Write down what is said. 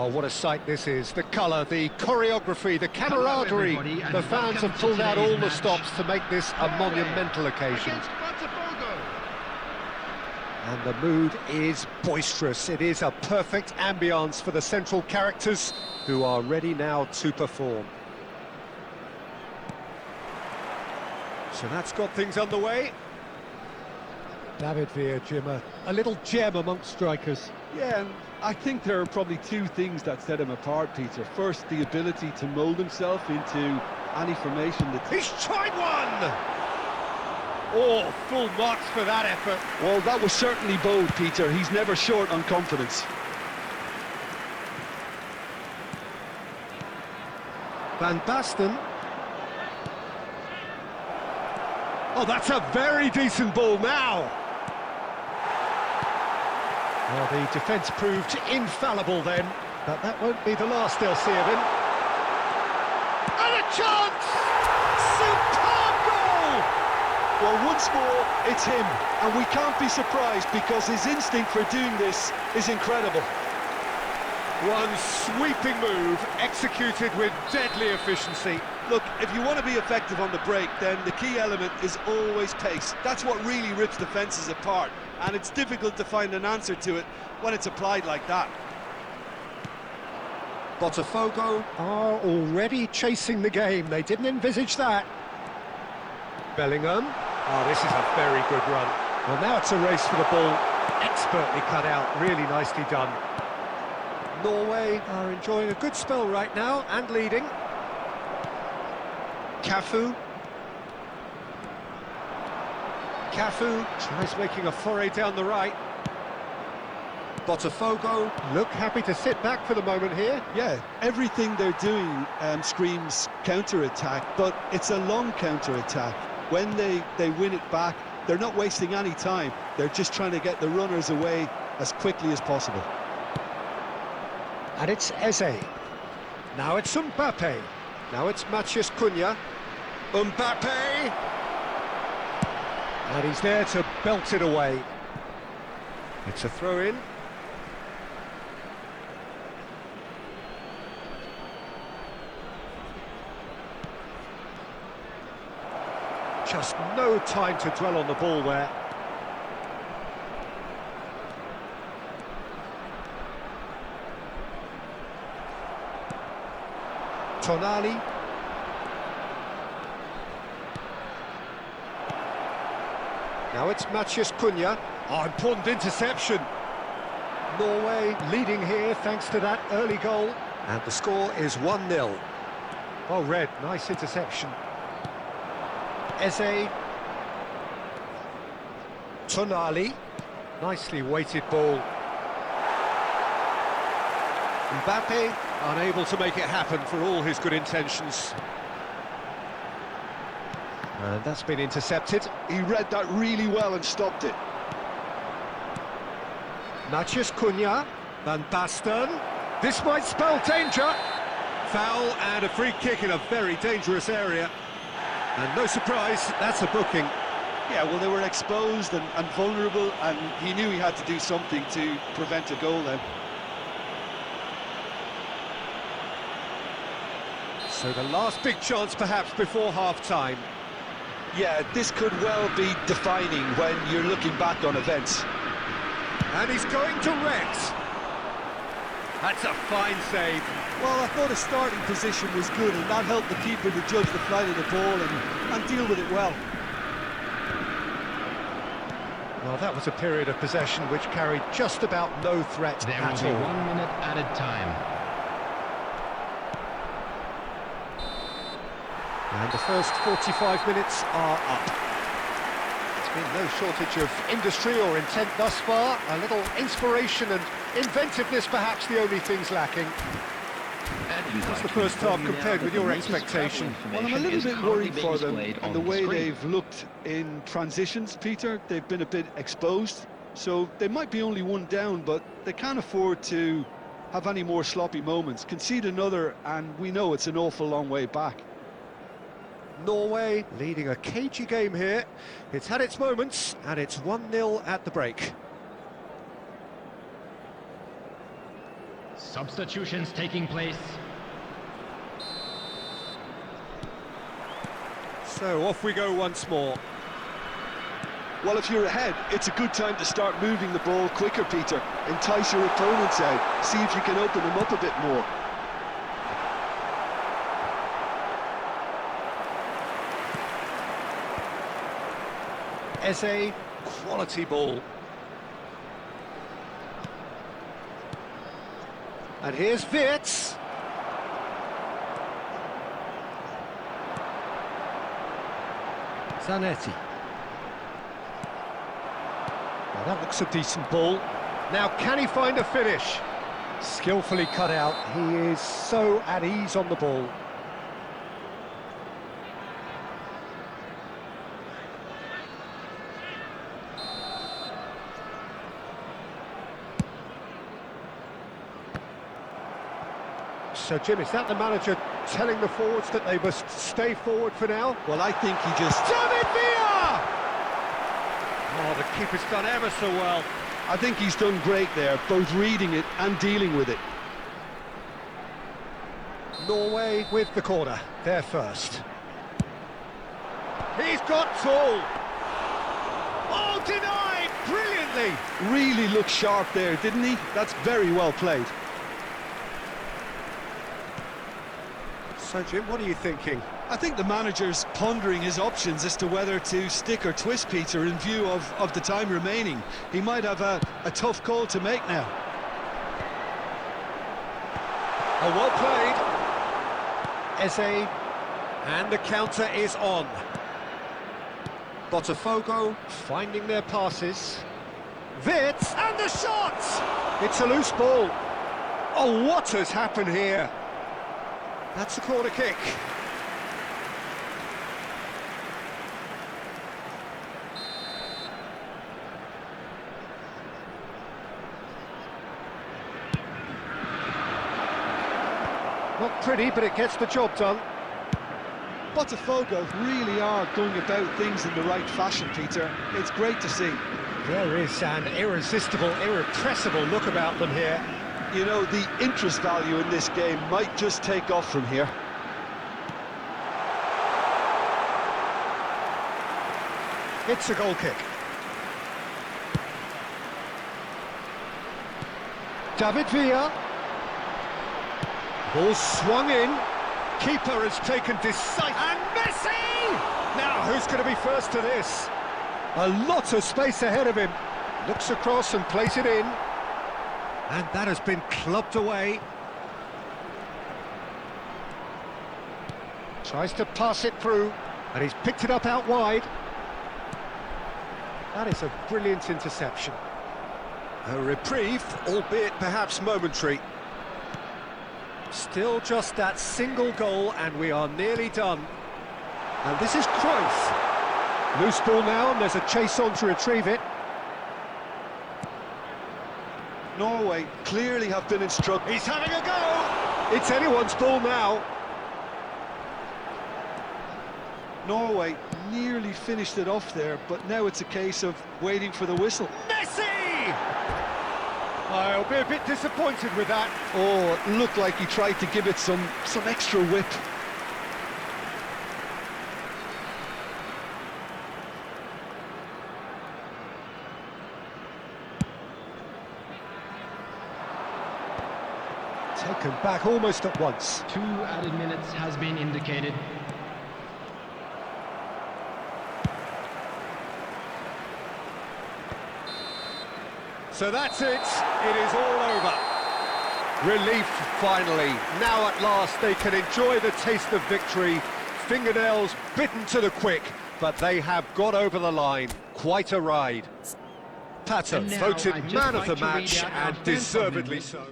Oh, what a sight this is. The colour, the choreography, the camaraderie. The fans have pulled out all the stops to make this a monumental occasion. And the mood is boisterous. It is a perfect ambience for the central characters who are ready now to perform. So that's got things underway. David Villa, a little gem amongst strikers. Yeah, and I think there are probably two things that set him apart, Peter. First, the ability to mould himself into any formation that... He's tried one! Oh, full marks for that effort. Well, that was certainly bold, Peter. He's never short on confidence. Van Basten. Oh, that's a very decent ball now. Well, the defence proved infallible then, but that won't be the last they'll see of him. And a chance! Superb goal! Well, once more, it's him, and we can't be surprised because his instinct for doing this is incredible. One sweeping move, executed with deadly efficiency. Look, if you want to be effective on the break, then the key element is always pace. That's what really rips defences apart, and it's difficult to find an answer to it when it's applied like that. Botafogo are already chasing the game. They didn't envisage that. Bellingham. Oh, this is a very good run. Well, now it's a race for the ball. Expertly cut out, really nicely done. Norway are enjoying a good spell right now and leading. Cafu tries making a foray down the right. Botafogo look happy to sit back for the moment here. Yeah, everything they're doing screams counter-attack, but it's a long counter-attack. When they win it back, they're not wasting any time. They're just trying to get the runners away as quickly as possible. And it's Eze. Now it's Mbappe. Now it's Matheus Cunha. Mbappe! And he's there to belt it away. It's a throw-in. Just no time to dwell on the ball there. Tonali. Now it's Matheus Cunha. Oh, important interception. Norway leading here thanks to that early goal. And the score is 1-0. Oh, Red, nice interception. Eze. Tonali. Nicely weighted ball. Mbappe unable to make it happen for all his good intentions. And that's been intercepted. He read that really well and stopped it. Matheus Cunha. Van Basten. This might spell danger. Foul and a free kick in a very dangerous area. And no surprise, that's a booking. Yeah, well, they were exposed and vulnerable, and he knew he had to do something to prevent a goal then. So the last big chance perhaps before half-time. Yeah, this could well be defining when you're looking back on events. And he's going direct. That's a fine save. Well, I thought his starting position was good, and that helped the keeper to judge the flight of the ball and deal with it well. Well, that was a period of possession which carried just about no threat at all. There will be 1 minute added time. And the first 45 minutes are up. There's been no shortage of industry or intent thus far. A little inspiration and inventiveness perhaps the only things lacking. How's the first half compared with your expectation? Well, I'm a little bit worried for them in the way they've looked in transitions, Peter. They've been a bit exposed, so they might be only one down, but they can't afford to have any more sloppy moments. Concede another, and we know it's an awful long way back. Norway leading a cagey game here. It's had its moments, and it's 1-0 at the break. Substitutions taking place. So off we go once more. Well, if you're ahead, it's a good time to start moving the ball quicker, Peter. Entice your opponents out. See if you can open them up a bit more. Eze, quality ball. And here's Wirtz. Zanetti. Well, that looks a decent ball. Now, can he find a finish? Skillfully cut out. He is so at ease on the ball. So, Jim, is that the manager telling the forwards that they must stay forward for now? Well, I think he just... David Villa! Oh, the keeper's done ever so well. I think he's done great there, both reading it and dealing with it. Norway with the corner, they're first. He's got tall. Oh, denied brilliantly. Really looked sharp there, didn't he? That's very well played. So, Jim, what are you thinking? I think the manager's pondering his options as to whether to stick or twist, Peter, in view of the time remaining. He might have a tough call to make now. Oh, well played. Eze, and the counter is on. Botafogo finding their passes. Wirtz, and the shot! It's a loose ball. Oh, what has happened here? That's a corner kick. Not pretty, but it gets the job done. Botafogo really are going about things in the right fashion, Peter. It's great to see. There is an irresistible, irrepressible look about them here. You know, the interest value in this game might just take off from here. It's a goal kick. David Villa. Ball swung in. Keeper has taken decisive... And Messi! Now, who's going to be first to this? A lot of space ahead of him. Looks across and plays it in. And that has been clubbed away. Tries to pass it through, and he's picked it up out wide. That is a brilliant interception. A reprieve, albeit perhaps momentary. Still just that single goal, and we are nearly done. And this is Cruyff. Loose ball now, and there's a chase on to retrieve it. Norway clearly have been instructed. He's having a go! It's anyone's ball now. Norway nearly finished it off there, but now it's a case of waiting for the whistle. Messi! I'll be a bit disappointed with that. Oh, it looked like he tried to give it some extra whip. Taken back almost at once. 2 added minutes has been indicated. So that's it. It is all over. Relief, finally. Now at last they can enjoy the taste of victory. Fingernails bitten to the quick, but they have got over the line. Quite a ride. Pato voted man of the match, and deservedly so.